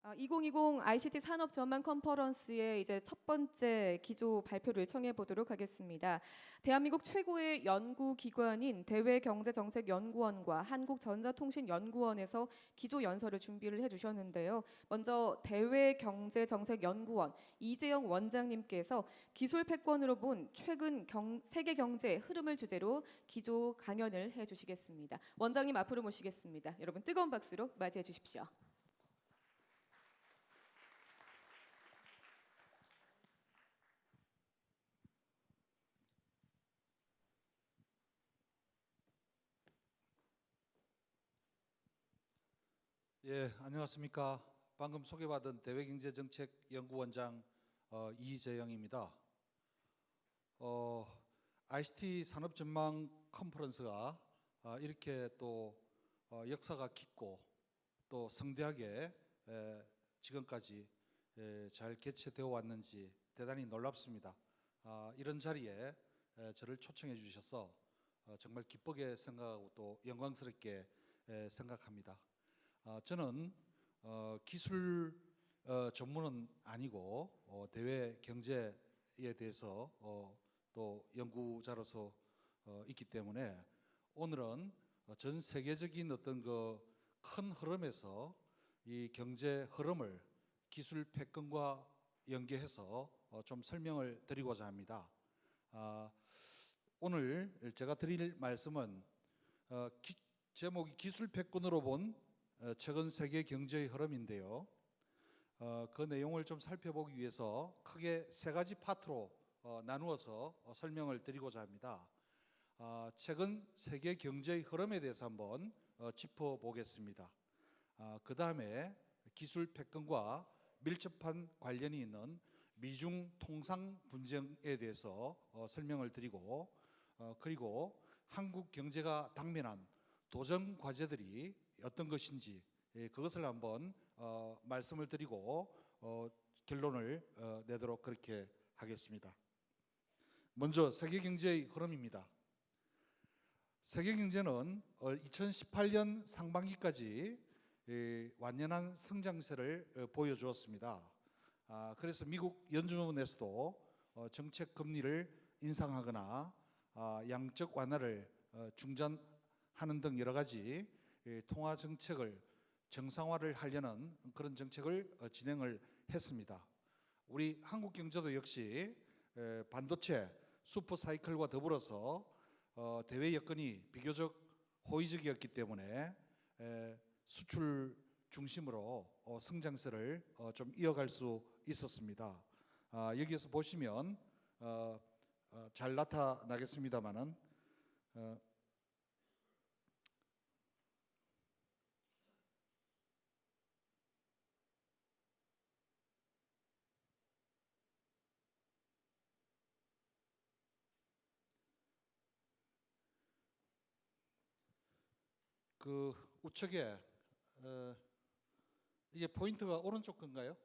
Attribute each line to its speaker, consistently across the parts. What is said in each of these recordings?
Speaker 1: 2020 ICT 산업 전망 컨퍼런스의 이제 첫 번째 기조 발표를 청해 보도록 하겠습니다. 대한민국 최고의 연구 기관인 대외경제정책연구원과 한국전자통신연구원에서 기조 연설을 준비를 해주셨는데요. 먼저 대외경제정책연구원 이재영 원장님께서 기술 패권으로 본 최근 세계 경제 흐름을 주제로 기조 강연을 해주시겠습니다. 원장님 앞으로 모시겠습니다. 여러분 뜨거운 박수로 맞이해 주십시오.
Speaker 2: 예, 안녕하십니까. 방금 소개받은 대외경제정책연구원장 이재영입니다. ICT 산업전망 컨퍼런스가 이렇게 또 역사가 깊고 또 성대하게 지금까지 잘 개최되어 왔는지 대단히 놀랍습니다. 이런 자리에 저를 초청해 주셔서 정말 기쁘게 생각하고 또 영광스럽게 생각합니다. 저는 기술 전문은 아니고 대외 경제에 대해서 또 연구자로서 있기 때문에 오늘은 전 세계적인 어떤 그 큰 흐름에서 이 경제 흐름을 기술 패권과 연계해서 좀 설명을 드리고자 합니다. 오늘 제가 드릴 말씀은 제목이 기술 패권으로 본 최근 세계 경제의 흐름인데요. 그 내용을 좀 살펴보기 위해서 크게 세 가지 파트로 나누어서 설명을 드리고자 합니다. 최근 세계 경제의 흐름에 대해서 한번 짚어보겠습니다. 그 다음에 기술 패권과 밀접한 관련이 있는 미중 통상 분쟁에 대해서 설명을 드리고 그리고 한국 경제가 당면한 도전 과제들이 어떤 것인지 그것을 한번 말씀을 드리고 결론을 내도록 그렇게 하겠습니다. 먼저 세계 경제의 흐름입니다. 세계 경제는 2018년 상반기까지 완연한 성장세를 보여주었습니다. 그래서 미국 연준에서도 정책 금리를 인상하거나 양적 완화를 중단하는 등 여러 가지 통화 정책을 정상화를 하려는 그런 정책을 진행을 했습니다. 우리 한국 경제도 역시 반도체 슈퍼 사이클과 더불어서 대외 여건이 비교적 호의적이었기 때문에 수출 중심으로 성장세를 좀 이어갈 수 있었습니다. 여기에서 보시면 잘 나타나겠습니다만은 그 우측에 이게 포인트가 오른쪽 건가요?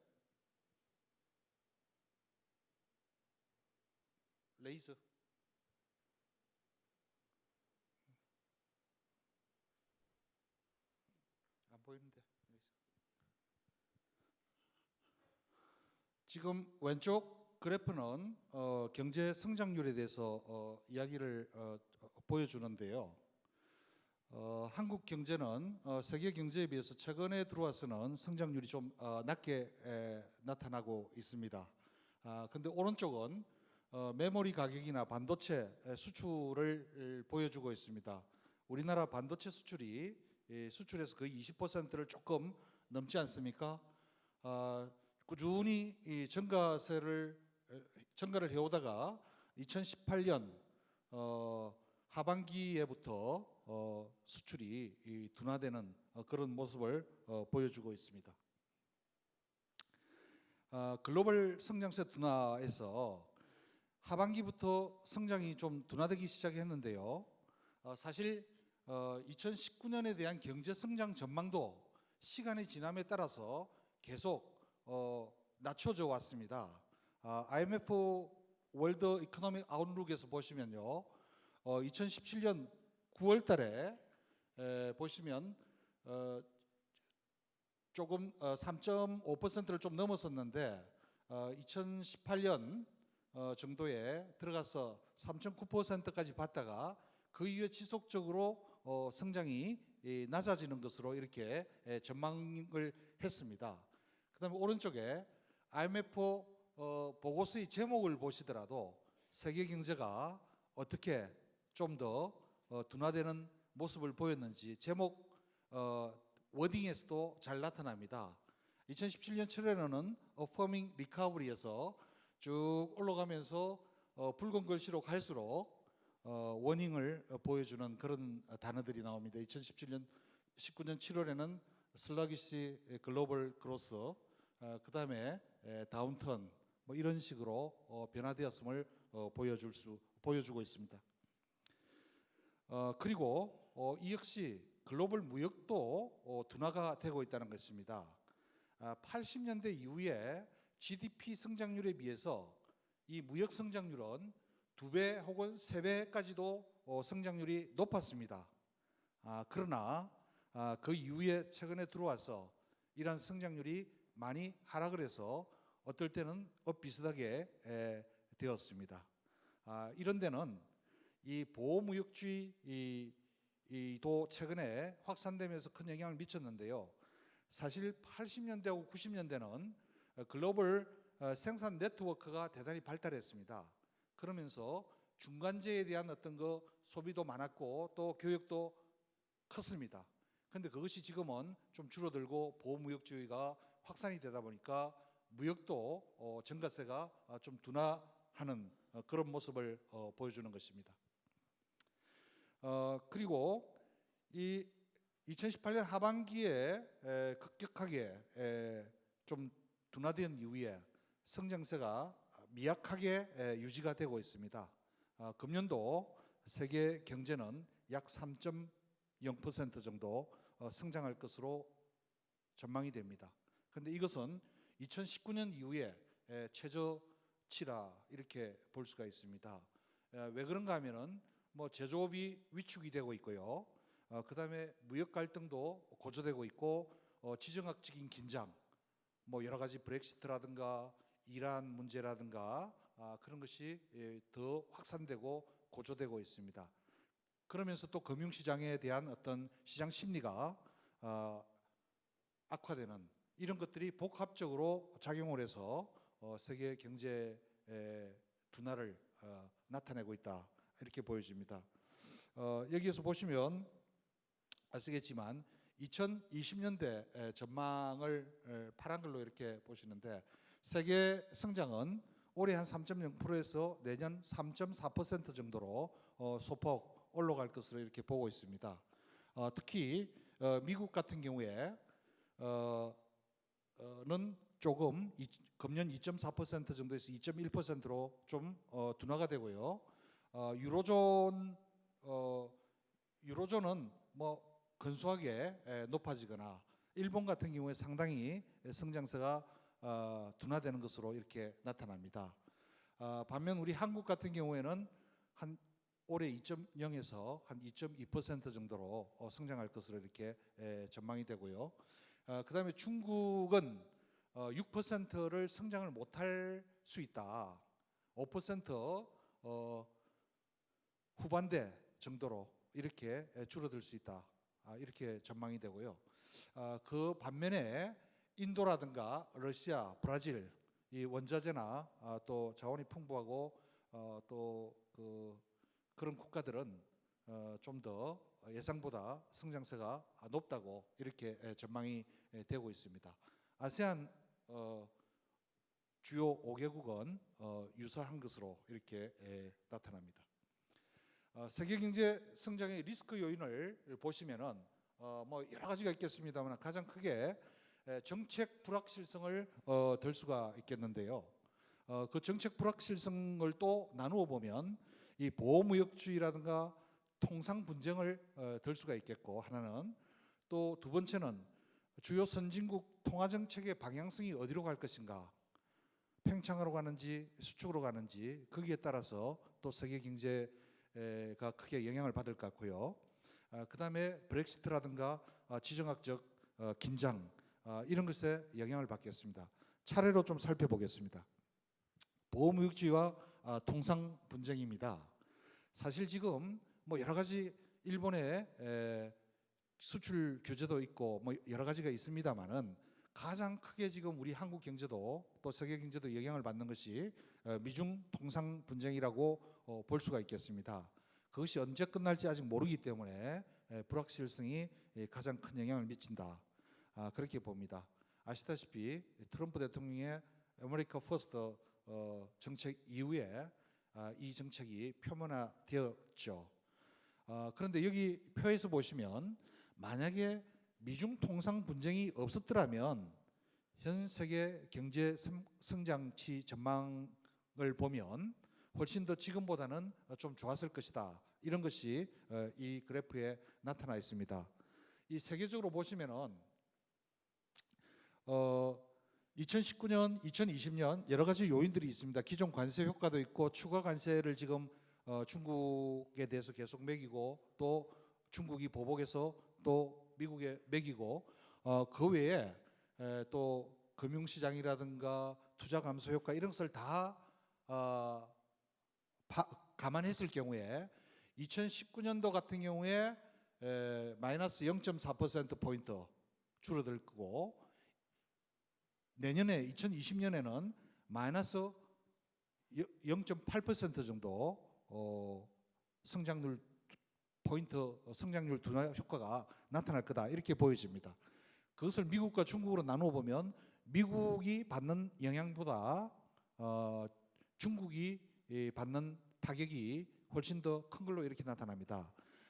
Speaker 2: 레이저. 안 보이는데. 지금 왼쪽 그래프는 경제 성장률에 대해서 이야기를 보여주는데요. 한국 경제는 세계 경제에 비해서 최근에 들어와서는 성장률이 좀 낮게 나타나고 있습니다. 근데 오른쪽은 메모리 가격이나 반도체 수출을 보여주고 있습니다. 우리나라 반도체 수출이 수출에서 거의 20%를 조금 넘지 않습니까? 꾸준히 이 증가를 해오다가 2018년 하반기에부터 수출이 둔화되는 그런 모습을 보여주고 있습니다. 글로벌 성장세 둔화에서 하반기부터 성장이 좀 둔화되기 시작했는데요. 사실 2019년에 대한 경제 성장 전망도 시간이 지남에 따라서 계속 낮춰져 왔습니다. IMF 월드 이코노믹 아웃룩에서 보시면요. 2017년 9월 달에 보시면 조금 3.5%를 좀 넘었었는데 2018년 정도에 들어가서 3.9%까지 봤다가 그 이후에 지속적으로 성장이 낮아지는 것으로 이렇게 전망을 했습니다. 그다음에 오른쪽에 IMF 보고서의 제목을 보시더라도 세계 경제가 어떻게 좀 더 둔화되는 모습을 보였는지 제목 워딩에서도 잘 나타납니다. 2017년 7월에는 Affirming Recovery에서 쭉 올라가면서 붉은 글씨로 갈수록 워닝을 보여주는 그런 단어들이 나옵니다. 2017년 19년 7월에는 슬러기시 글로벌 그로스, 그다음에 다운턴 뭐 이런 식으로 변화되었음을 보여주고 있습니다. 그리고 이 역시 글로벌 무역도 둔화가 되고 있다는 것입니다. 80년대 이후에 GDP 성장률에 비해서 이 무역 성장률은 2배 혹은 3배까지도 성장률이 높았습니다. 그러나 그 이후에 최근에 들어와서 이러한 성장률이 많이 하락을 해서 어떨 때는 비슷하게 되었습니다. 이런 데는 이 보호무역주의도 최근에 확산되면서 큰 영향을 미쳤는데요. 사실 80년대하고 90년대는 글로벌 생산 네트워크가 대단히 발달했습니다. 그러면서 중간재에 대한 어떤 소비도 많았고 또 교육도 컸습니다. 그런데 그것이 지금은 좀 줄어들고 보호무역주의가 확산이 되다 보니까 무역도 전가세가 좀 둔화하는 그런 모습을 보여주는 것입니다. 그리고 이 2018년 하반기에 급격하게 좀 둔화된 이후에 성장세가 미약하게 유지가 되고 있습니다. 금년도 세계 경제는 약 3.0% 정도 성장할 것으로 전망이 됩니다. 그런데 이것은 2019년 이후에 최저치라 이렇게 볼 수가 있습니다. 왜 그런가 하면은 뭐 제조업이 위축이 되고 있고요. 그다음에 무역 갈등도 고조되고 있고 지정학적인 긴장, 뭐 여러 가지 브렉시트라든가 이란 문제라든가 그런 것이 더 확산되고 고조되고 있습니다. 그러면서 또 금융시장에 대한 어떤 시장 심리가 악화되는 이런 것들이 복합적으로 작용을 해서 세계 경제 둔화를 나타내고 있다 이렇게 보여집니다. 여기에서 보시면 아시겠지만 2020년대 전망을 파란 글로 이렇게 보시는데 세계 성장은 올해 한 3.0%에서 내년 3.4% 정도로 소폭 올라갈 것으로 이렇게 보고 있습니다. 특히 미국 같은 경우에 는 조금 금년 2.4% 정도에서 2.1%로 좀 둔화가 되고요. 유로존은 뭐 근소하게 높아지거나 일본 같은 경우에 상당히 성장세가 둔화되는 것으로 이렇게 나타납니다. 반면 우리 한국 같은 경우에는 한 올해 2.0에서 한 2.2% 정도로 성장할 것으로 이렇게 전망이 되고요. 그다음에 중국은 6%를 성장을 못할 수 있다. 5% 후반대 정도로 이렇게 줄어들 수 있다. 이렇게 전망이 되고요. 그 반면에 인도라든가 러시아, 브라질 이 원자재나 또 자원이 풍부하고 또 그런 국가들은 좀 더 예상보다 성장세가 높다고 이렇게 전망이 되고 있습니다. 아세안 주요 5개국은 유사한 것으로 이렇게 나타납니다. 세계 경제 성장의 리스크 요인을 보시면은 뭐 여러 가지가 있겠습니다만 가장 크게 정책 불확실성을 들 수가 있겠는데요. 그 정책 불확실성을 또 나누어 보면 이 보호무역주의라든가 통상 분쟁을 들 수가 있겠고 하나는 또 두 번째는 주요 선진국 통화 정책의 방향성이 어디로 갈 것인가, 팽창으로 가는지 수축으로 가는지 거기에 따라서 또 세계 경제가 크게 영향을 받을 것 같고요. 그다음에 브렉시트라든가 지정학적 긴장 이런 것에 영향을 받겠습니다. 차례로 좀 살펴보겠습니다. 보호무역주의와 통상 분쟁입니다. 사실 지금 뭐 여러 가지 일본의 수출 규제도 있고 뭐 여러 가지가 있습니다만은 가장 크게 지금 우리 한국 경제도 또 세계 경제도 영향을 받는 것이 미중 통상 분쟁이라고 볼 수가 있겠습니다. 그것이 언제 끝날지 아직 모르기 때문에 불확실성이 가장 큰 영향을 미친다. 그렇게 봅니다. 아시다시피 트럼프 대통령의 아메리카 퍼스트 정책 이후에 이 정책이 표면화되었죠. 그런데 여기 표에서 보시면 만약에 미중 통상 분쟁이 없었더라면 현 세계 경제 성장치 전망을 보면 훨씬 더 지금보다는 좀 좋았을 것이다. 이런 것이 이 그래프에 나타나 있습니다. 이 세계적으로 보시면은 2019년, 2020년 여러 가지 요인들이 있습니다. 기존 관세 효과도 있고 추가 관세를 지금 중국에 대해서 계속 매기고 또 중국이 보복해서 또 미국에 매기고 그 외에 또 금융시장이라든가 투자 감소 효과 이런 것을 다 감안했을 경우에 2019년도 같은 경우에 마이너스 0.4%포인트 줄어들 거고 내년에 2020년에는 마이너스 0.8% 정도 성장률 둔화 효과가 나타날 거다 이렇게 보여집니다. 그것을 미국과 중국으로 나누어 보면 미국이 받는 영향보다 중국이 받는 타격이 훨씬 더 큰 걸로 이렇게 나타납니다.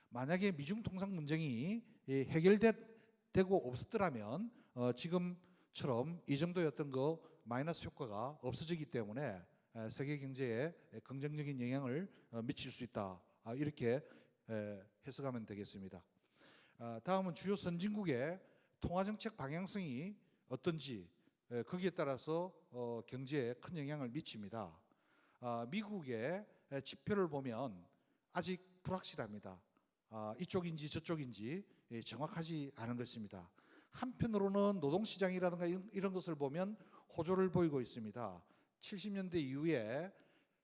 Speaker 2: 만약에 미중 통상 분쟁이 해결되고 없었더라면 지금처럼 이 정도였던 거 마이너스 효과가 없어지기 때문에 세계 경제에 긍정적인 영향을 미칠 수 있다. 이렇게 해석하면 되겠습니다. 다음은 주요 선진국의 통화정책 방향성이 어떤지 거기에 따라서 경제에 큰 영향을 미칩니다. 미국의 지표를 보면 아직 불확실합니다. 이쪽인지 저쪽인지 정확하지 않은 것입니다. 한편으로는 노동시장이라든가 이런 것을 보면 호조를 보이고 있습니다. 70년대 이후에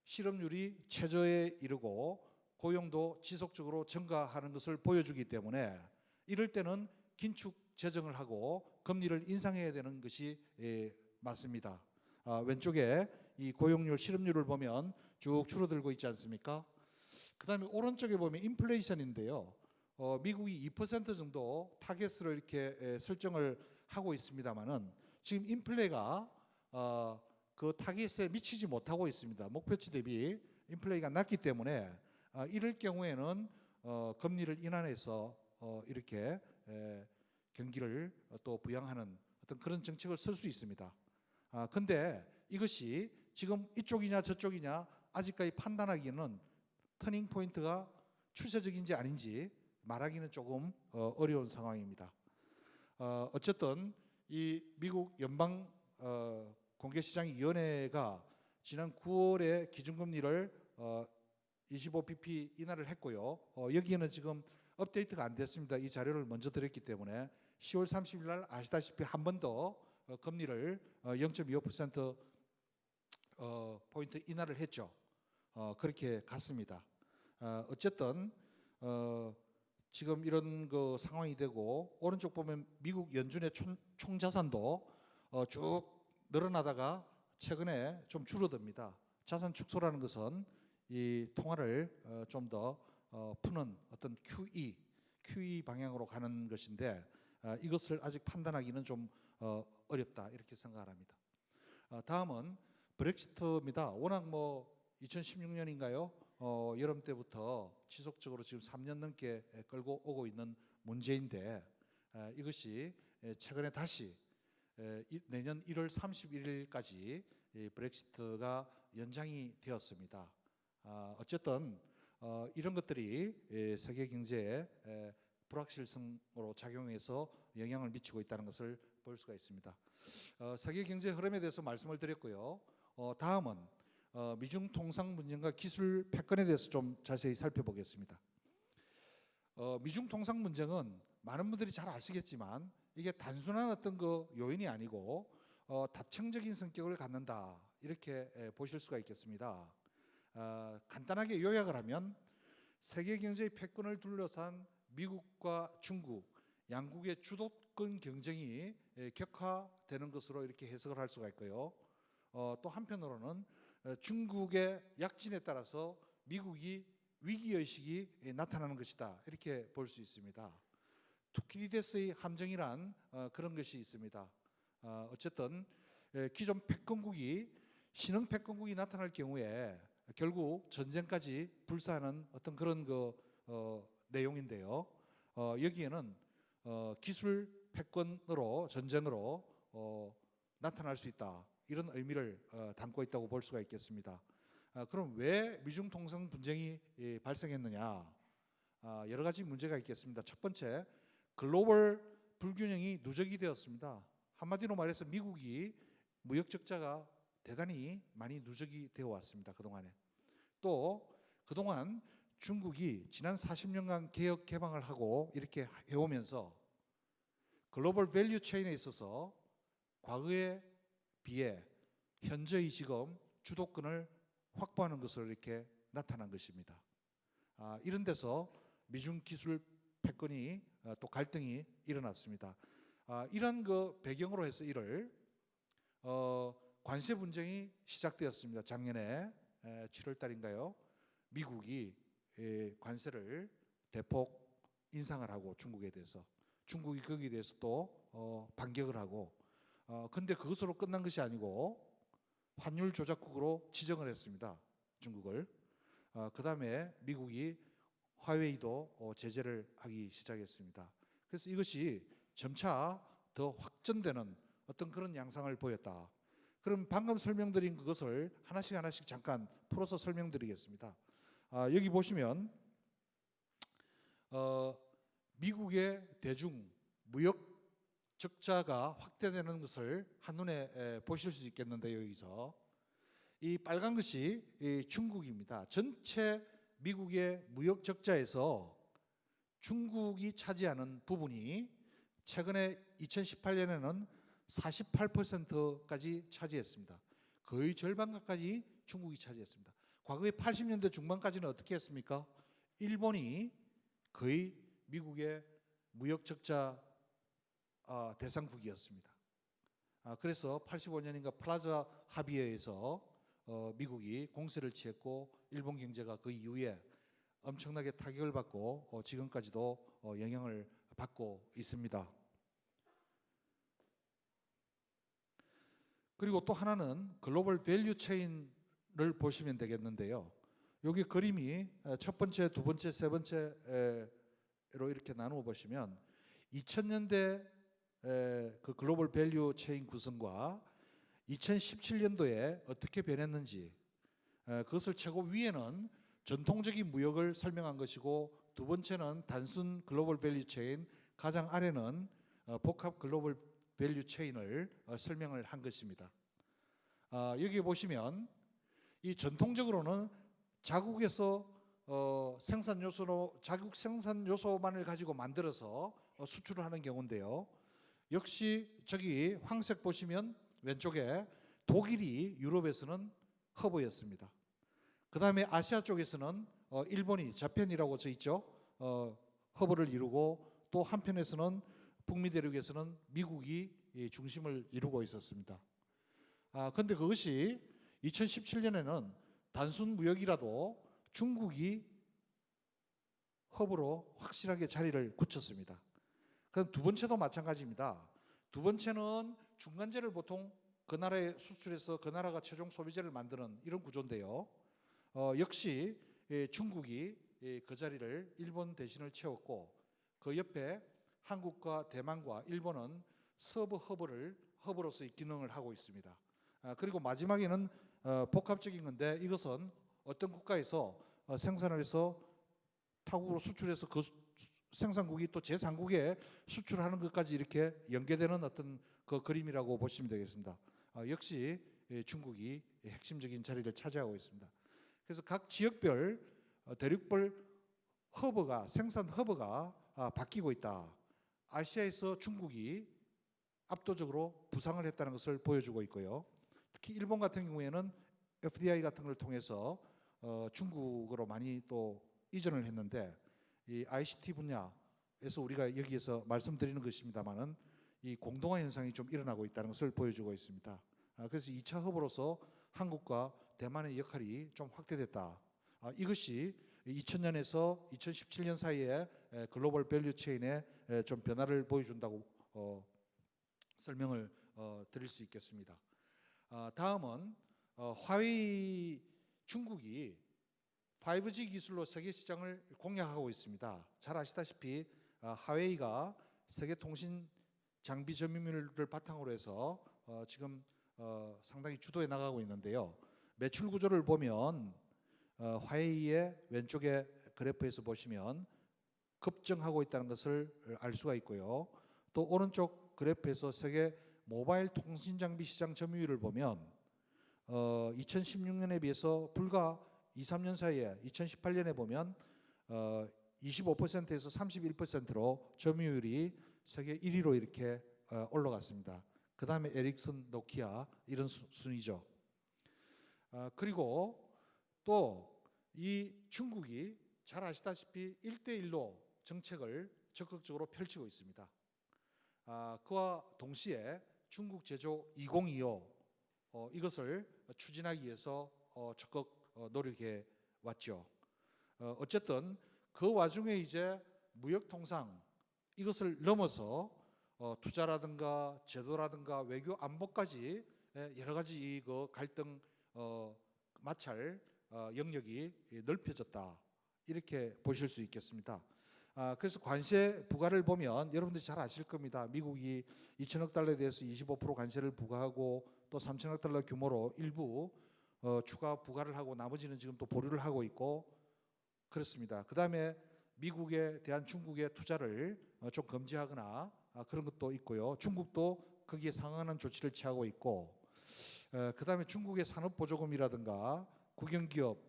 Speaker 2: 실업률이 최저에 이르고 고용도 지속적으로 증가하는 것을 보여주기 때문에 이럴 때는 긴축 재정을 하고 금리를 인상해야 되는 것이 맞습니다. 왼쪽에 이 고용률, 실업률을 보면 쭉 줄어들고 있지 않습니까? 그 다음에 오른쪽에 보면 인플레이션인데요. 미국이 2% 정도 타겟으로 이렇게 설정을 하고 있습니다만은 지금 인플레가 그 타겟에 미치지 못하고 있습니다. 목표치 대비 인플레가 낮기 때문에 이럴 경우에는 금리를 인하해서 이렇게 경기를 또 부양하는 어떤 그런 정책을 쓸 수 있습니다. 근데 이것이 지금 이쪽이냐 저쪽이냐 아직까지 판단하기는 터닝 포인트가 추세적인지 아닌지 말하기는 조금 어려운 상황입니다. 어쨌든 이 미국 연방 공개시장위원회가 지난 9월에 기준금리를 25bp 인하를 했고요. 여기에는 지금 업데이트가 안 됐습니다. 이 자료를 먼저 드렸기 때문에 10월 30일 날 아시다시피 한 번 더 금리를 0.25% 포인트 인하를 했죠. 그렇게 갔습니다. 어쨌든 지금 이런 그 상황이 되고 오른쪽 보면 미국 연준의 총자산도 쭉 늘어나다가 최근에 좀 줄어듭니다. 자산 축소라는 것은 이 통화를 좀 더 푸는 어떤 QE 방향으로 가는 것인데 이것을 아직 판단하기는 좀 어렵다 이렇게 생각합니다. 다음은 브렉시트입니다. 워낙 뭐 2016년인가요? 여름 때부터 지속적으로 지금 3년 넘게 끌고 오고 있는 문제인데 이것이 최근에 다시 내년 1월 31일까지 브렉시트가 연장이 되었습니다. 어쨌든 이런 것들이 세계 경제에 불확실성으로 작용해서 영향을 미치고 있다는 것을 볼 수가 있습니다. 세계 경제 흐름에 대해서 말씀을 드렸고요. 다음은 미중 통상 분쟁과 기술 패권에 대해서 좀 자세히 살펴보겠습니다. 미중 통상 분쟁은 많은 분들이 잘 아시겠지만 이게 단순한 어떤 그 요인이 아니고 다층적인 성격을 갖는다 이렇게 보실 수가 있겠습니다. 간단하게 요약을 하면 세계 경제의 패권을 둘러싼 미국과 중국 양국의 주도권 경쟁이 격화되는 것으로 이렇게 해석을 할 수가 있고요. 또 한편으로는 중국의 약진에 따라서 미국이 위기의식이 나타나는 것이다 이렇게 볼 수 있습니다. 투키디데스의 함정이란 그런 것이 있습니다. 어쨌든 기존 패권국이 신흥 패권국이 나타날 경우에 결국 전쟁까지 불사하는 어떤 그런 내용인데요. 여기에는 기술 패권으로 전쟁으로 나타날 수 있다 이런 의미를 담고 있다고 볼 수가 있겠습니다. 그럼 왜 미중 통상 분쟁이 발생했느냐? 여러 가지 문제가 있겠습니다. 첫 번째, 글로벌 불균형이 누적이 되었습니다. 한마디로 말해서 미국이 무역 적자가 대단히 많이 누적이 되어 왔습니다. 그동안에. 또 그동안 중국이 지난 40년간 개혁 개방을 하고 이렇게 해오면서 글로벌 밸류 체인에 있어서 과거에 비해 현재의 지금 주도권을 확보하는 것으로 이렇게 나타난 것입니다. 이런 데서 미중 기술 패권이 또 갈등이 일어났습니다. 이런 그 배경으로 해서 이를 관세 분쟁이 시작되었습니다. 작년에 7월 달인가요? 미국이 관세를 대폭 인상을 하고 중국에 대해서 중국이 거기에 대해서 또 반격을 하고 근데 그것으로 끝난 것이 아니고 환율 조작국으로 지정을 했습니다. 중국을. 그 다음에 미국이 화웨이도 제재를 하기 시작했습니다. 그래서 이것이 점차 더 확전되는 어떤 그런 양상을 보였다. 그럼 방금 설명드린 그것을 하나씩 잠깐 풀어서 설명드리겠습니다. 여기 보시면 미국의 대중 무역 적자가 확대되는 것을 한눈에 보실 수 있겠는데요. 여기서 이 빨간 것이 중국입니다. 전체 미국의 무역 적자에서 중국이 차지하는 부분이 최근에 2018년에는 48%까지 차지했습니다. 거의 절반 가까이 중국이 차지했습니다. 과거에 80년대 중반까지는 어떻게 했습니까? 일본이 거의 미국의 무역 적자 대상국이었습니다. 그래서 85년인가 플라자 합의회에서 미국이 공세를 취했고 일본 경제가 그 이후에 엄청나게 타격을 받고 지금까지도 영향을 받고 있습니다. 그리고 또 하나는 글로벌 밸류 체인을 보시면 되겠는데요. 여기 그림이 첫 번째, 두 번째, 세 번째로 이렇게 나누어 보시면 2000년대 그 글로벌 밸류 체인 구성과 2017년도에 어떻게 변했는지 그것을 최고 위에는 전통적인 무역을 설명한 것이고 두 번째는 단순 글로벌 밸류 체인, 가장 아래는 복합 글로벌 밸류 체인을 설명을 한 것입니다. 여기 보시면 이 전통적으로는 자국에서 생산 요소로 자국 생산 요소만을 가지고 만들어서 수출을 하는 경우인데요. 역시 저기 황색 보시면 왼쪽에 독일이 유럽에서는 허브였습니다. 그 다음에 아시아 쪽에서는 일본이 자펜이라고 써 있죠. 허브를 이루고 또 한편에서는 북미 대륙에서는 미국이 중심을 이루고 있었습니다. 그런데 그것이 2017년에는 단순 무역이라도 중국이 허브로 확실하게 자리를 굳혔습니다. 그럼 두 번째도 마찬가지입니다. 두 번째는 중간재를 보통 그 나라에 수출해서 그 나라가 최종 소비재를 만드는 이런 구조인데요. 역시 중국이 그 자리를 일본 대신을 채웠고 그 옆에 한국과 대만과 일본은 서브 허브로서의 기능을 하고 있습니다. 그리고 마지막에는 복합적인 건데 이것은 어떤 국가에서 생산을 해서 타국으로 수출해서 그 생산국이 또 제3국에 수출하는 것까지 이렇게 연계되는 어떤 그 그림이라고 보시면 되겠습니다. 역시 중국이 핵심적인 자리를 차지하고 있습니다. 그래서 각 지역별 대륙별 허브가 생산 허브가 바뀌고 있다. 아시아에서 중국이 압도적으로 부상을 했다는 것을 보여주고 있고요. 특히 일본 같은 경우에는 FDI 같은 걸 통해서 중국으로 많이 또 이전을 했는데, 이 ICT 분야에서 우리가 여기에서 말씀드리는 것입니다만은 이 공동화 현상이 좀 일어나고 있다는 것을 보여주고 있습니다. 그래서 2차 허브로서 한국과 대만의 역할이 좀 확대됐다. 이것이 2000년에서 2017년 사이에 글로벌 밸류 체인에 좀 변화를 보여준다고 설명을 드릴 수 있겠습니다. 다음은 화웨이 중국이 5G 기술로 세계 시장을 공략하고 있습니다. 잘 아시다시피 화웨이가 세계 통신 장비 점유율을 바탕으로 해서 지금 상당히 주도해 나가고 있는데요. 매출 구조를 보면 화웨이의 왼쪽에 그래프에서 보시면 급증하고 있다는 것을 알 수가 있고요. 또 오른쪽 그래프에서 세계 모바일 통신 장비 시장 점유율을 보면 2016년에 비해서 불과 2, 3년 사이에 2018년에 보면 25%에서 31%로 점유율이 세계 1위로 이렇게 올라갔습니다. 그 다음에 에릭슨, 노키아 이런 순위죠. 그리고 또 이 중국이 잘 아시다시피 1대1로 정책을 적극적으로 펼치고 있습니다. 그와 동시에 중국 제조 2025 이것을 추진하기 위해서 적극 노력해 왔죠. 어쨌든 그 와중에 이제 무역 통상 이것을 넘어서 투자라든가 제도라든가 외교 안보까지 여러 가지 그 갈등 마찰 영역이 넓혀졌다, 이렇게 보실 수 있겠습니다. 그래서 관세 부과를 보면 여러분들이 잘 아실 겁니다. 미국이 2천억 달러에 대해서 25% 관세를 부과하고 또 3천억 달러 규모로 일부 추가 부과를 하고 나머지는 지금 또 보류를 하고 있고 그렇습니다. 그 다음에 미국에 대한 중국의 투자를 좀 금지하거나 그런 것도 있고요. 중국도 거기에 상응하는 조치를 취하고 있고, 그 다음에 중국의 산업보조금이라든가 국영기업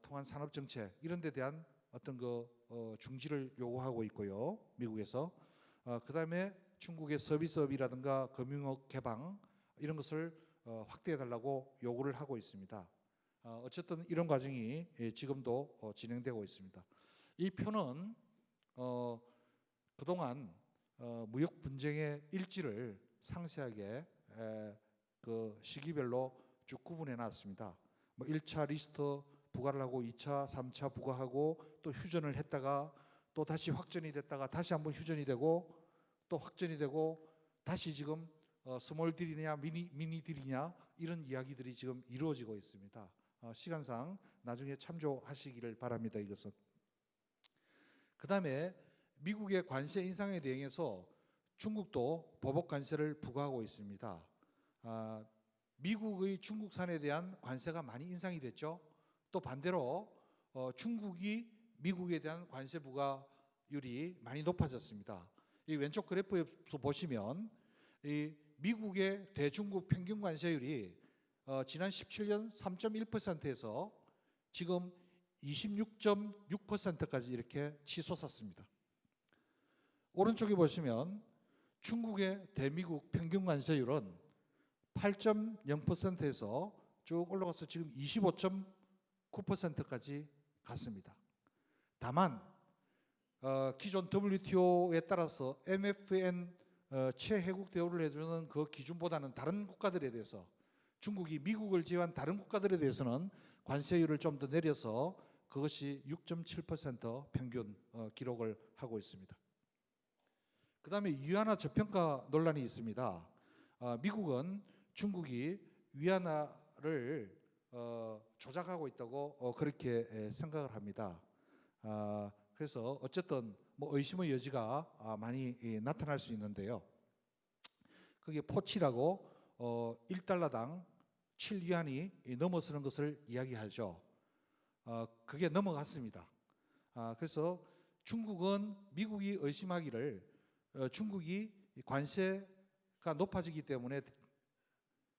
Speaker 2: 통한 산업정책 이런 데 대한 어떤 그 중지를 요구하고 있고요. 미국에서. 그 다음에 중국의 서비스업이라든가 금융업 개방 이런 것을 확대해달라고 요구를 하고 있습니다. 어쨌든 이런 과정이 지금도 진행되고 있습니다. 이 표는 그동안 무역 분쟁의 일지를 상세하게 그 시기별로 쭉 구분해 놨습니다. 뭐 1차 리스트 부과를 하고 2차, 3차 부과하고 또 휴전을 했다가 또 다시 확전이 됐다가 다시 한번 휴전이 되고 또 확전이 되고 다시 지금 스몰 딜이냐 미니 딜이냐 이런 이야기들이 지금 이루어지고 있습니다. 시간상 나중에 참조하시기를 바랍니다. 이것은. 그 다음에 미국의 관세 인상에 대응해서 중국도 보복 관세를 부과하고 있습니다. 미국의 중국산에 대한 관세가 많이 인상이 됐죠. 또 반대로 중국이 미국에 대한 관세 부과율이 많이 높아졌습니다. 이 왼쪽 그래프에서 보시면 이 미국의 대중국 평균 관세율이 지난 17년 3.1%에서 지금 26.6%까지 이렇게 치솟았습니다. 오른쪽에 보시면 중국의 대미국 평균 관세율은 8.0%에서 쭉 올라가서 지금 25.9%까지 갔습니다. 다만 기존 WTO에 따라서 MFN 최혜국 대우를 해주는 그 기준보다는 다른 국가들에 대해서 중국이 미국을 제외한 다른 국가들에 대해서는 관세율을 좀 더 내려서 그것이 6.7% 평균 기록을 하고 있습니다. 그 다음에 위안화 저평가 논란이 있습니다. 미국은 중국이 위안화를 조작하고 있다고 그렇게 생각을 합니다. 그래서 어쨌든 뭐 의심의 여지가 많이 나타날 수 있는데요. 그게 포치라고 1달러당 7위안이 넘어서는 것을 이야기하죠. 그게 넘어갔습니다. 그래서 중국은 미국이 의심하기를 중국이 관세가 높아지기 때문에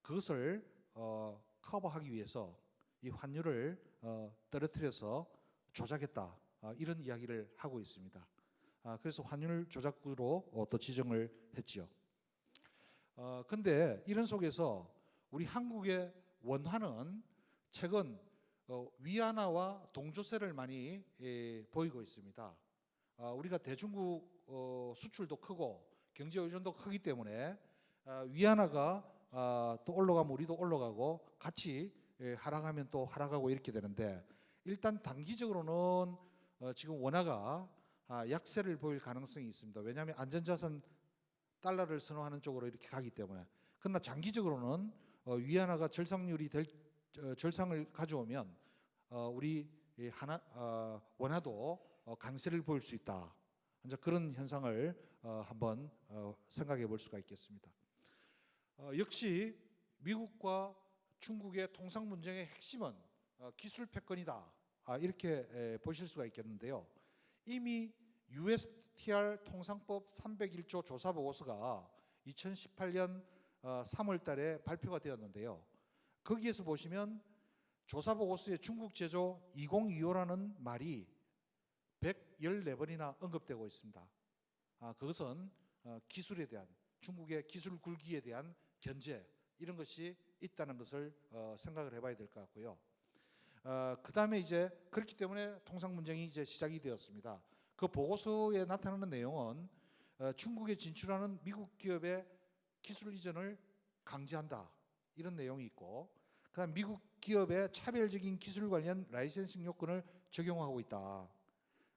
Speaker 2: 그것을 커버하기 위해서 이 환율을 떨어뜨려서 조작했다, 이런 이야기를 하고 있습니다. 그래서 환율 조작구로 또 지정을 했지요. 근데 이런 속에서 우리 한국의 원화는 최근 위안화와 동조세를 많이 보이고 있습니다. 우리가 대중국 수출도 크고 경제 의존도 크기 때문에 위안화가 또 올라가면 우리도 올라가고 같이 하락하면 또 하락하고 이렇게 되는데, 일단 단기적으로는 지금 원화가 약세를 보일 가능성이 있습니다. 왜냐하면 안전자산 달러를 선호하는 쪽으로 이렇게 가기 때문에. 그러나 장기적으로는 위안화가 절상을 가져오면 우리 원화도 강세를 보일 수 있다. 이제 그런 현상을 한번 생각해 볼 수가 있겠습니다. 역시 미국과 중국의 통상 분쟁의 핵심은 기술 패권이다. 이렇게 보실 수가 있겠는데요. 이미 USTR 통상법 301조 조사 보고서가 2018년 3월 달에 발표가 되었는데요. 거기에서 보시면 조사 보고서에 중국 제조 2025라는 말이 114번이나 언급되고 있습니다. 그것은 기술에 대한, 중국의 기술 굴기에 대한 견제, 이런 것이 있다는 것을 생각을 해봐야 될 것 같고요. 그 다음에 이제 그렇기 때문에 통상 분쟁이 이제 시작이 되었습니다. 그 보고서에 나타나는 내용은 중국에 진출하는 미국 기업의 기술 이전을 강제한다, 이런 내용이 있고, 그다음 미국 기업의 차별적인 기술 관련 라이센싱 요건을 적용하고 있다.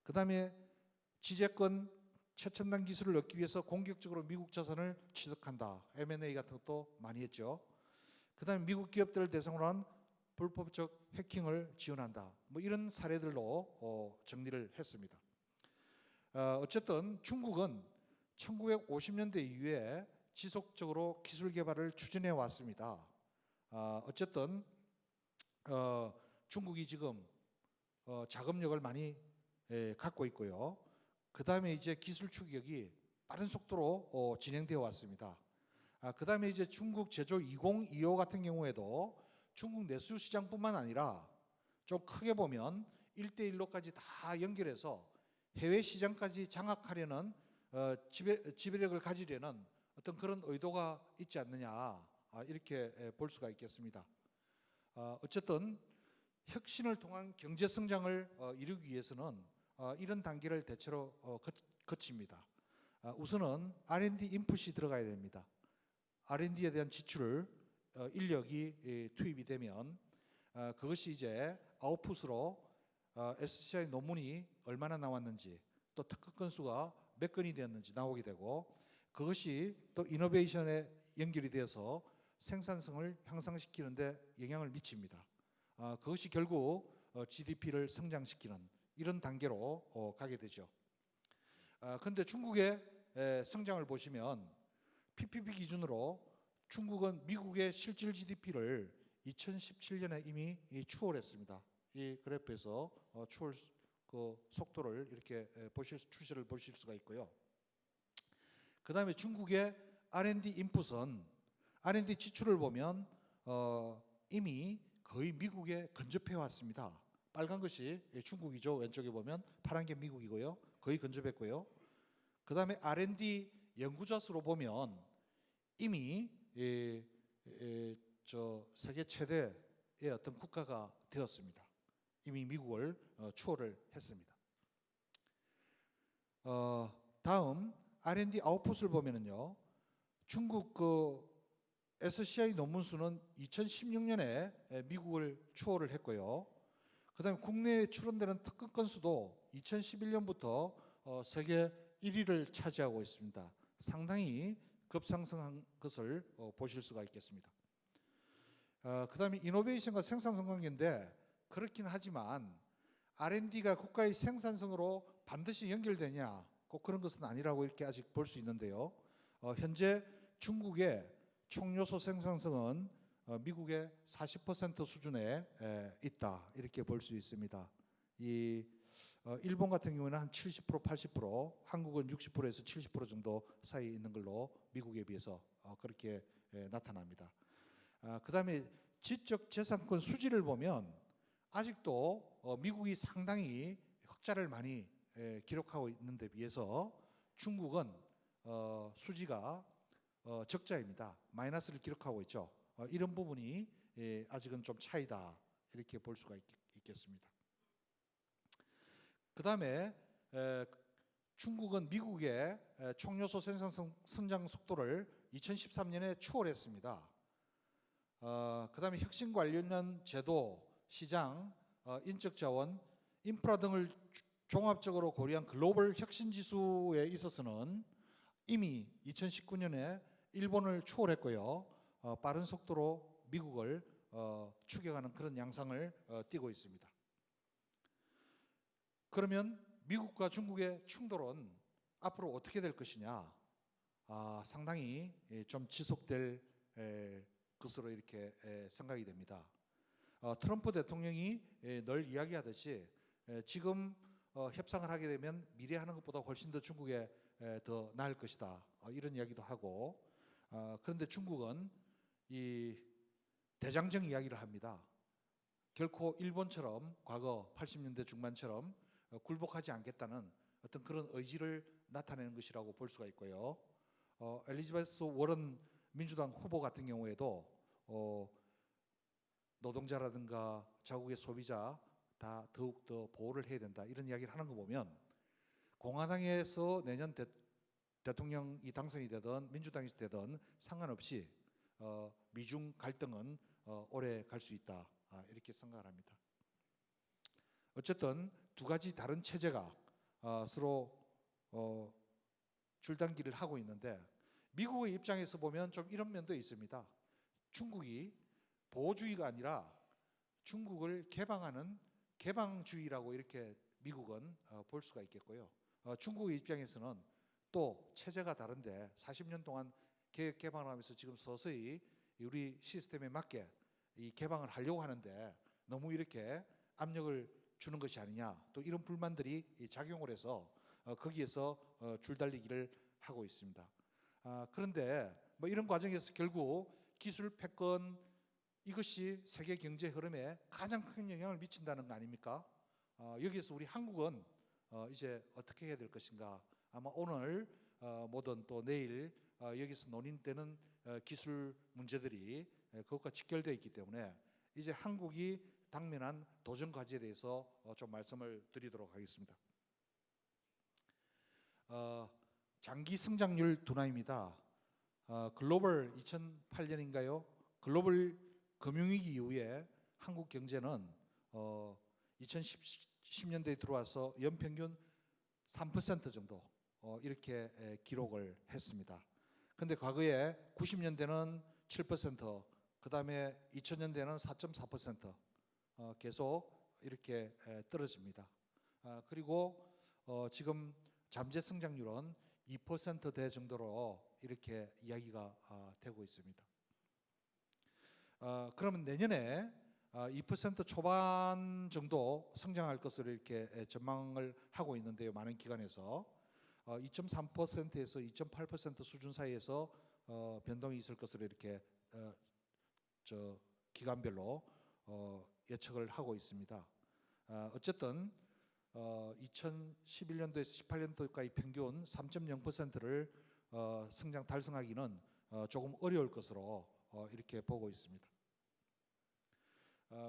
Speaker 2: 그다음에 지재권 최첨단 기술을 얻기 위해서 공격적으로 미국 자산을 취득한다. M&A 같은 것도 많이 했죠. 그다음에 미국 기업들을 대상으로 한 불법적 해킹을 지원한다. 뭐 이런 사례들로 정리를 했습니다. 어쨌든 중국은 1950년대 이후에 지속적으로 기술 개발을 추진해 왔습니다. 어쨌든 중국이 지금 자금력을 많이 갖고 있고요. 그 다음에 이제 기술 추격이 빠른 속도로 진행되어 왔습니다. 그 다음에 이제 중국 제조 2025 같은 경우에도 중국 내수 시장뿐만 아니라 좀 크게 보면 1대1로까지 다 연결해서 해외 시장까지 장악하려는 지배력을 가지려는 어떤 그런 의도가 있지 않느냐, 이렇게 볼 수가 있겠습니다. 어쨌든 혁신을 통한 경제 성장을 이루기 위해서는 이런 단계를 대체로 거칩니다. 우선은 R&D 인풋이 들어가야 됩니다. R&D에 대한 지출, 인력이 투입이 되면 그것이 이제 아웃풋으로 SCI 논문이 얼마나 나왔는지, 또 특허 건수가 몇 건이 되었는지 나오게 되고, 그것이 또 이노베이션에 연결이 되어서 생산성을 향상시키는 데 영향을 미칩니다. 그것이 결국 GDP를 성장시키는 이런 단계로 가게 되죠. 그런데 중국의 성장을 보시면 PPP 기준으로 중국은 미국의 실질 GDP를 2017년에 이미 추월했습니다. 이 그래프에서 추월 그 속도를 이렇게 추세를 보실 수가 있고요. 그 다음에 중국의 R&D 인풋은 R&D 지출을 보면 이미 거의 미국에 근접해 왔습니다. 빨간 것이 중국이죠. 왼쪽에 보면 파란 게 미국이고요. 거의 근접했고요. 그 다음에 R&D 연구자 수로 보면 이미 세계 최대의 어떤 국가가 되었습니다. 이미 미국을 추월을 했습니다. 다음 R&D 아웃풋을 보면은요, 중국 SCI 논문 수는 2016년에 미국을 추월을 했고요. 그다음에 국내에 출원되는 특허 건수도 2011년부터 세계 1위를 차지하고 있습니다. 상당히 급상승한 것을 보실 수가 있겠습니다. 그다음에 이노베이션과 생산성 관계인데, 그렇긴 하지만 R&D가 국가의 생산성으로 반드시 연결되냐, 꼭 그런 것은 아니라고 이렇게 아직 볼 수 있는데요. 현재 중국의 총요소 생산성은 미국의 40% 수준에 있다, 이렇게 볼 수 있습니다. 일본 같은 경우는 한 70%, 80%, 한국은 60%에서 70% 정도 사이에 있는 걸로 미국에 비해서 그렇게 나타납니다. 그 다음에 지적 재산권 수지를 보면 아직도 미국이 상당히 흑자를 많이 기록하고 있는 데 비해서 중국은 수지가 적자입니다. 마이너스를 기록하고 있죠. 이런 부분이 아직은 좀 차이다 이렇게 볼 수가 있겠습니다. 그 다음에 중국은 미국의 총요소 생산 성장 속도를 2013년에 추월했습니다. 그 다음에 혁신 관련 제도, 시장, 인적 자원, 인프라 등을 종합적으로 고려한 글로벌 혁신 지수에 있어서는 이미 2019년에 일본을 추월했고요. 빠른 속도로 미국을 추격하는 그런 양상을 띠고 있습니다. 그러면 미국과 중국의 충돌은 앞으로 어떻게 될 것이냐? 상당히 좀 지속될 것으로 이렇게 생각이 됩니다. 트럼프 대통령이 늘 이야기하듯이 지금 협상을 하게 되면 미래 하는 것보다 훨씬 더 중국에 더 나을 것이다. 이런 이야기도 하고 그런데 중국은 이 대장정 이야기를 합니다. 결코 일본처럼 과거 80년대 중반처럼 굴복하지 않겠다는 어떤 그런 의지를 나타내는 것이라고 볼 수가 있고요. 엘리자베스 워런 민주당 후보 같은 경우에도 노동자라든가 자국의 소비자 다 더욱더 보호를 해야 된다 이런 이야기를 하는 거 보면 공화당에서 내년 대통령이 당선이 되든 민주당에서 되든 상관없이 미중 갈등은 오래 갈 수 있다 이렇게 생각을 합니다. 어쨌든 두 가지 다른 체제가 서로 줄당기를 하고 있는데 미국의 입장에서 보면 좀 이런 면도 있습니다. 중국이 보호주의가 아니라 중국을 개방하는 개방주의라고 이렇게 미국은 볼 수가 있겠고요. 중국의 입장에서는 또 체제가 다른데 40년 동안 개혁 개방을 하면서 지금 서서히 우리 시스템에 맞게 이 개방을 하려고 하는데 너무 이렇게 압력을 주는 것이 아니냐 또 이런 불만들이 작용을 해서 거기에서 줄달리기를 하고 있습니다. 그런데 뭐 이런 과정에서 결국 기술 패권 이것이 세계 경제 흐름에 가장 큰 영향을 미친다는 거 아닙니까? 여기에서 우리 한국은 이제 어떻게 해야 될 것인가? 아마 오늘 뭐든 또 내일 여기서 논의되는 기술 문제들이 그것과 직결되어 있기 때문에 이제 한국이 당면한 도전 과제에 대해서 좀 말씀을 드리도록 하겠습니다. 장기 성장률 둔화입니다. 글로벌 2008년인가요? 글로벌 금융위기 이후에 한국 경제는 2010년대에 들어와서 연평균 3% 정도 이렇게 기록을 했습니다. 근데 과거에 90년대는 7%, 그 다음에 2000년대는 4.4% 계속 이렇게 떨어집니다. 그리고 지금 잠재 성장률은 2%대 정도로 이렇게 이야기가 되고 있습니다. 그러면 내년에 2% 초반 정도 성장할 것으로 이렇게 전망을 하고 있는데요. 많은 기관에서 2.3%에서 2.8% 수준 사이에서 변동이 있을 것으로 이렇게 기관별로 예측을 하고 있습니다. 어쨌든 2011년도에서 18년도까지 평균 3.0%를 성장 달성하기는 조금 어려울 것으로 이렇게 보고 있습니다.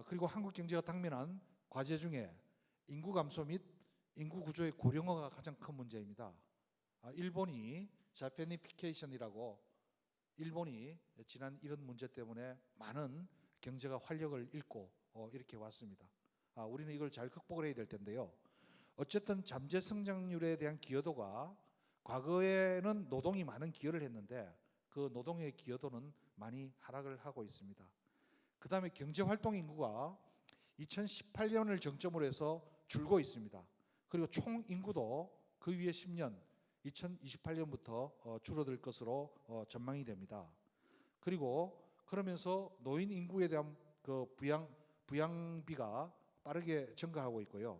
Speaker 2: 그리고 한국 경제가 당면한 과제 중에 인구 감소 및 인구 구조의 고령화가 가장 큰 문제입니다. 일본이 자페니피케이션이라고 일본이 지난 이런 문제 때문에 많은 경제가 활력을 잃고 이렇게 왔습니다. 우리는 이걸 잘 극복을 해야 될 텐데요. 어쨌든 잠재 성장률에 대한 기여도가 과거에는 노동이 많은 기여를 했는데 그 노동의 기여도는 많이 하락을 하고 있습니다. 그 다음에 경제활동 인구가 2018년을 정점으로 해서 줄고 있습니다. 그리고 총 인구도 그 위에 10년 2028년부터 줄어들 것으로 전망이 됩니다. 그리고 그러면서 노인 인구에 대한 그 부양비가 빠르게 증가하고 있고요.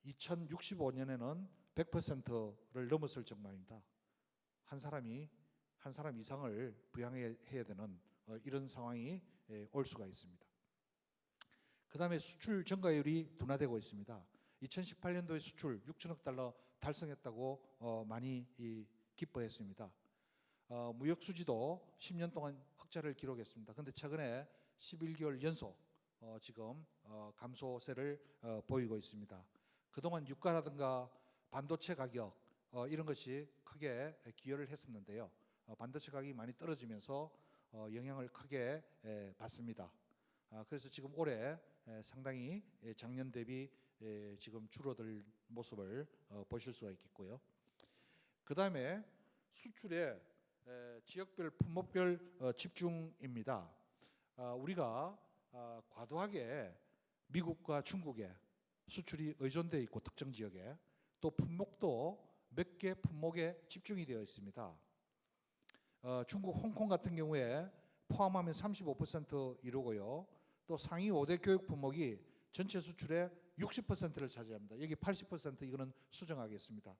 Speaker 2: 2065년에는 100%를 넘어설 전망입니다. 한 사람 이상을 부양해야 되는 이런 상황이 올 수가 있습니다. 그 다음에 수출 증가율이 둔화되고 있습니다. 2018년도에 수출 6천억 달러 달성했다고 많이 기뻐했습니다. 무역 수지도 10년 동안 흑자를 기록했습니다. 그런데 최근에 11개월 연속 지금 감소세를 보이고 있습니다. 그동안 유가라든가 반도체 가격 이런 것이 크게 기여를 했었는데요. 반도체 가격이 많이 떨어지면서 영향을 크게 받습니다. 그래서 지금 올해 상당히 작년 대비 지금 줄어들 모습을 보실 수가 있겠고요. 그 다음에 수출의 지역별 품목별 집중입니다. 우리가 과도하게 미국과 중국에 수출이 의존되어 있고 특정 지역에 또 품목도 몇 개 품목에 집중이 되어 있습니다. 중국 홍콩 같은 경우에 포함하면 35% 이루고요. 또 상위 5대 교육 품목이 전체 수출의 60%를 차지합니다. 여기 80% 이거는 수정하겠습니다.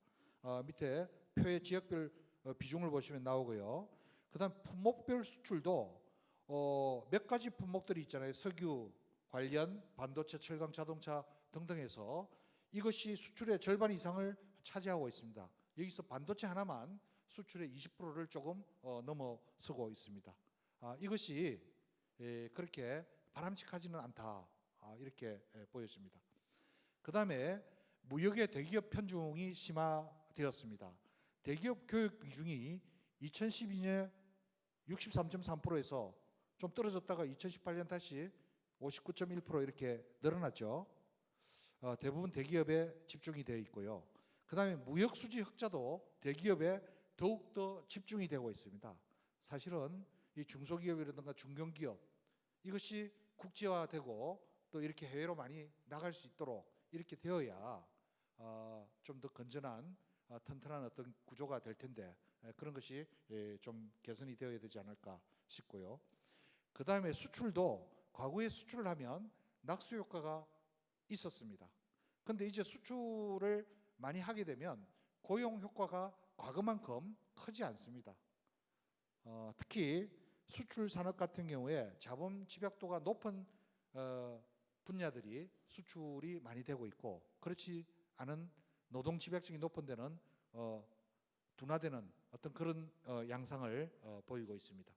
Speaker 2: 밑에 표의 지역별 비중을 보시면 나오고요. 그다음 품목별 수출도 몇 가지 품목들이 있잖아요. 석유 관련, 반도체, 철강, 자동차 등등해서 이것이 수출의 절반 이상을 차지하고 있습니다. 여기서 반도체 하나만 수출의 20%를 조금 넘어서고 있습니다. 이것이 그렇게 바람직하지는 않다 이렇게 보여집니다. 그 다음에 무역의 대기업 편중이 심화되었습니다. 대기업 교육 비중이 2012년 63.3%에서 좀 떨어졌다가 2018년 다시 59.1% 이렇게 늘어났죠. 대부분 대기업에 집중이 되어 있고요. 그 다음에 무역 수지 흑자도 대기업에 더욱더 집중이 되고 있습니다. 사실은 이 중소기업이라든가 중견기업 이것이 국제화되고 또 이렇게 해외로 많이 나갈 수 있도록 이렇게 되어야 좀 더 건전한 튼튼한 어떤 구조가 될 텐데 그런 것이 좀 개선이 되어야 되지 않을까 싶고요. 그 다음에 수출도 과거에 수출을 하면 낙수 효과가 있었습니다. 그런데 이제 수출을 많이 하게 되면 고용 효과가 과거만큼 크지 않습니다. 특히 수출 산업 같은 경우에 자본 집약도가 높은 분야들이 수출이 많이 되고 있고 그렇지 않은 노동 집약력이 높은 데는 둔화되는 어떤 그런 양상을 보이고 있습니다.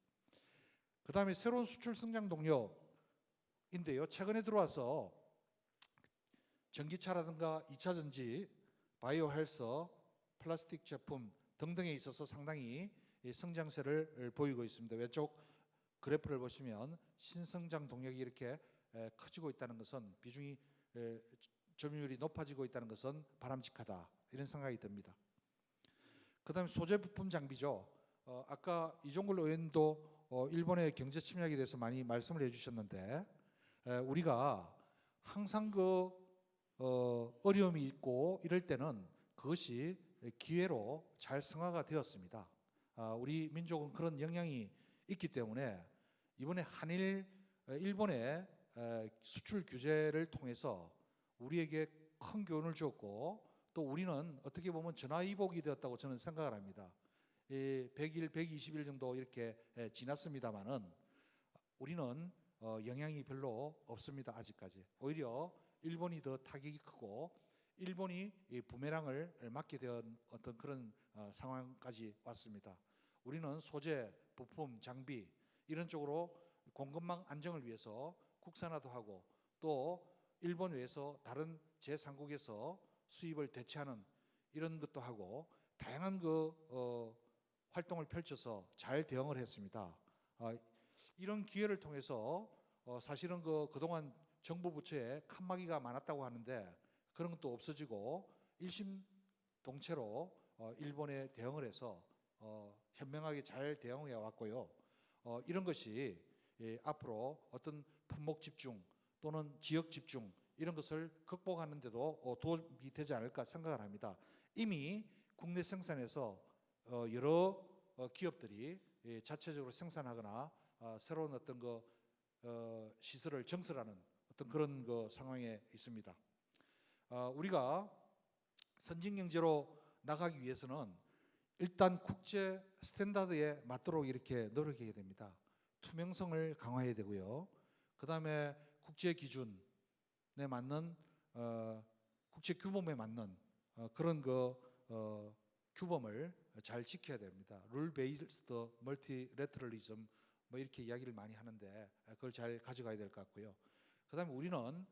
Speaker 2: 그 다음에 새로운 수출 성장 동력인데요. 최근에 들어와서 전기차라든가 2차 전지, 바이오 헬스, 플라스틱 제품 등등에 있어서 상당히 성장세를 보이고 있습니다. 왼쪽 그래프를 보시면 신성장 동력이 이렇게 커지고 있다는 것은 비중이 점유율이 높아지고 있다는 것은 바람직하다 이런 생각이 듭니다. 그 다음에 소재 부품 장비죠. 아까 이종걸 의원도 일본의 경제 침략에 대해서 많이 말씀을 해주셨는데 우리가 항상 어려움이 있고 이럴 때는 그것이 기회로 잘 승화가 되었습니다. 우리 민족은 그런 영향이 있기 때문에 이번에 일본의 수출 규제를 통해서 우리에게 큰 교훈을 주었고 또 우리는 어떻게 보면 전화위복이 되었다고 저는 생각을 합니다. 100일, 120일 정도 이렇게 지났습니다만은 우리는 영향이 별로 없습니다. 아직까지. 오히려 일본이 더 타격이 크고 일본이 부메랑을 맞게 된 어떤 그런 상황까지 왔습니다. 우리는 소재, 부품, 장비 이런 쪽으로 공급망 안정을 위해서 국산화도 하고 또 일본 외에서 다른 제3국에서 수입을 대체하는 이런 것도 하고 다양한 활동을 펼쳐서 잘 대응을 했습니다. 이런 기회를 통해서 사실은 그동안 정부 부처에 칸막이가 많았다고 하는데 그런 것도 없어지고 일심동체로 일본에 대응을 해서 현명하게 잘 대응해 왔고요. 이런 것이 앞으로 어떤 품목 집중 또는 지역 집중 이런 것을 극복하는 데도 도움이 되지 않을까 생각을 합니다. 이미 국내 생산에서 여러 기업들이 자체적으로 생산하거나 새로운 어떤 시설을 정설하는 어떤 그런 상황에 있습니다. 우리가 선진 경제로 나가기 위해서는 일단 국제 스탠다드에 맞도록 이렇게 노력해야 됩니다. 투명성을 강화해야 되고요. 그 다음에 국제 기준에 맞는 국제 규범에 맞는 그런 규범을 잘 지켜야 됩니다. 룰 베이스드 멀티래터럴리즘 뭐 이렇게 이야기를 많이 하는데 그걸 잘 가져가야 될 것 같고요. 그다음에 우리는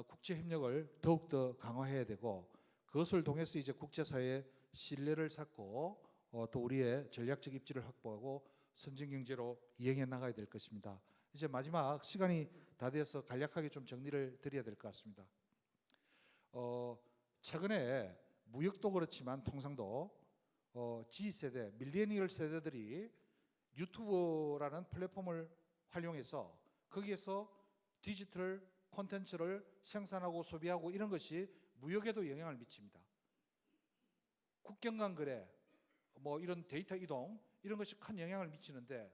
Speaker 2: 국제 협력을 더욱더 강화해야 되고 그것을 통해서 이제 국제사회의 신뢰를 쌓고 또 우리의 전략적 입지를 확보하고 선진 경제로 이행해 나가야 될 것입니다. 이제 마지막 시간이 다 되어서 간략하게 좀 정리를 드려야 될 것 같습니다. 최근에 무역도 그렇지만 통상도 G세대, 밀레니얼 세대들이 유튜브라는 플랫폼을 활용해서 거기에서 디지털 콘텐츠를 생산하고 소비하고 이런 것이 무역에도 영향을 미칩니다. 국경 간 거래, 뭐 이런 데이터 이동 이런 것이 큰 영향을 미치는데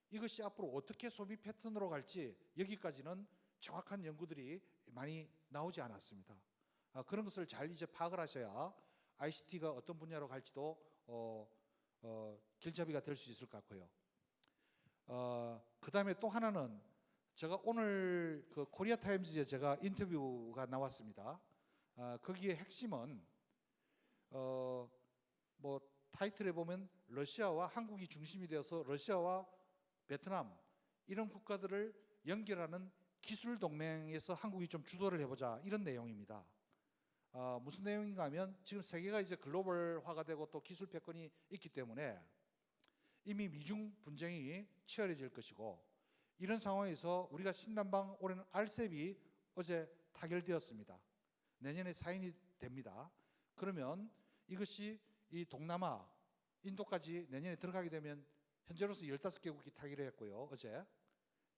Speaker 2: 이것이 앞으로 어떻게 소비 패턴으로 갈지 여기까지는 정확한 연구들이 많이 나오지 않았습니다. 그런 것을 잘 이제 파악을 하셔야 ICT가 어떤 분야로 갈지도 길잡이가 될 수 있을 것 같고요. 그 다음에 또 하나는 제가 오늘 그 코리아 타임즈에 제가 인터뷰가 나왔습니다. 거기에 핵심은 뭐 타이틀에 보면 러시아와 한국이 중심이 되어서 러시아와 베트남 이런 국가들을 연결하는 기술 동맹에서 한국이 좀 주도를 해보자 이런 내용입니다. 무슨 내용인가 하면 지금 세계가 이제 글로벌화가 되고 또 기술 패권이 있기 때문에 이미 미중 분쟁이 치열해질 것이고 이런 상황에서 우리가 신남방 올해는 RCEP이 어제 타결되었습니다. 내년에 사인이 됩니다. 그러면 이것이 이 동남아, 인도까지 내년에 들어가게 되면 현재로서 15개국이 타결을 했고요. 어제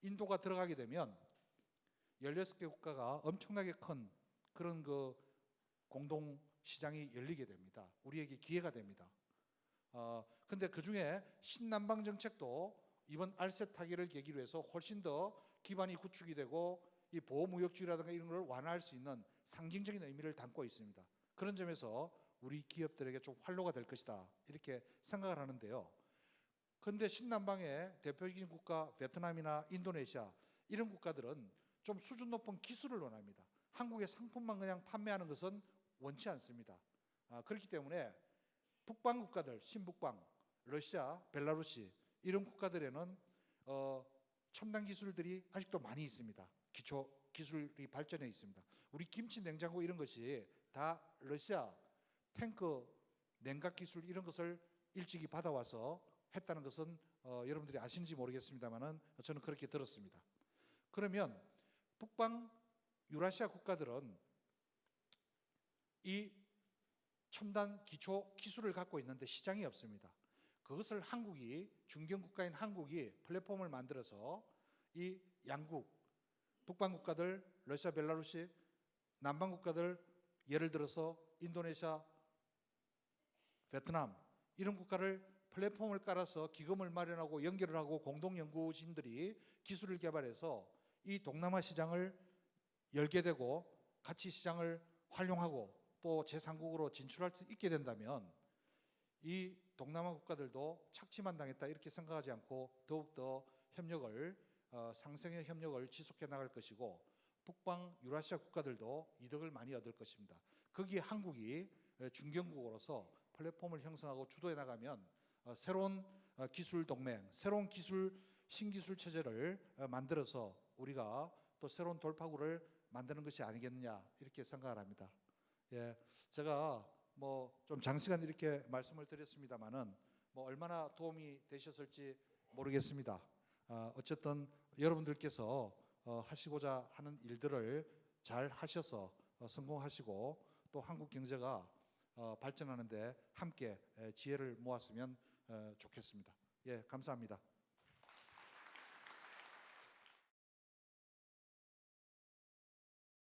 Speaker 2: 인도가 들어가게 되면 16개 국가가 엄청나게 큰 그런 그 공동 시장이 열리게 됩니다. 우리에게 기회가 됩니다. 근데 그 중에 신남방 정책도 이번 RCEP 타결을 계기로 해서 훨씬 더 기반이 구축이 되고 이 보호무역주의라든가 이런 걸 완화할 수 있는 상징적인 의미를 담고 있습니다. 그런 점에서 우리 기업들에게 좀 활로가 될 것이다 이렇게 생각을 하는데요. 그런데 신남방의 대표적인 국가 베트남이나 인도네시아 이런 국가들은 좀 수준 높은 기술을 원합니다. 한국의 상품만 그냥 판매하는 것은 원치 않습니다. 그렇기 때문에 북방 국가들, 신북방, 러시아, 벨라루시 이런 국가들에는 첨단 기술들이 아직도 많이 있습니다. 기초 기술이 발전해 있습니다. 우리 김치 냉장고 이런 것이 다 러시아 탱크 냉각 기술 이런 것을 일찍이 받아와서 했다는 것은 여러분들이 아시는지 모르겠습니다만은 저는 그렇게 들었습니다. 그러면 북방 유라시아 국가들은 이 첨단 기초 기술을 갖고 있는데 시장이 없습니다. 그것을 한국이 중견 국가인 한국이 플랫폼을 만들어서 이 양국 북방 국가들 러시아, 벨라루시, 남방 국가들 예를 들어서 인도네시아, 베트남 이런 국가를 플랫폼을 깔아서 기금을 마련하고 연결을 하고 공동 연구진들이 기술을 개발해서 이 동남아 시장을 열게 되고 같이 시장을 활용하고 또 제3국으로 진출할 수 있게 된다면 이 동남아 국가들도 착취만 당했다 이렇게 생각하지 않고 더욱더 협력을 상생의 협력을 지속해 나갈 것이고 북방 유라시아 국가들도 이득을 많이 얻을 것입니다. 거기에 한국이 중견국으로서 플랫폼을 형성하고 주도해 나가면 새로운 기술 동맹, 새로운 기술 신기술 체제를 만들어서 우리가 또 새로운 돌파구를 만드는 것이 아니겠느냐 이렇게 생각을 합니다. 예, 제가 뭐 좀 장시간 이렇게 말씀을 드렸습니다만은 뭐 얼마나 도움이 되셨을지 모르겠습니다. 어쨌든 여러분들께서 하시고자 하는 일들을 잘 하셔서 성공하시고 또 한국 경제가 발전하는데 함께 지혜를 모았으면 좋겠습니다. 예, 감사합니다.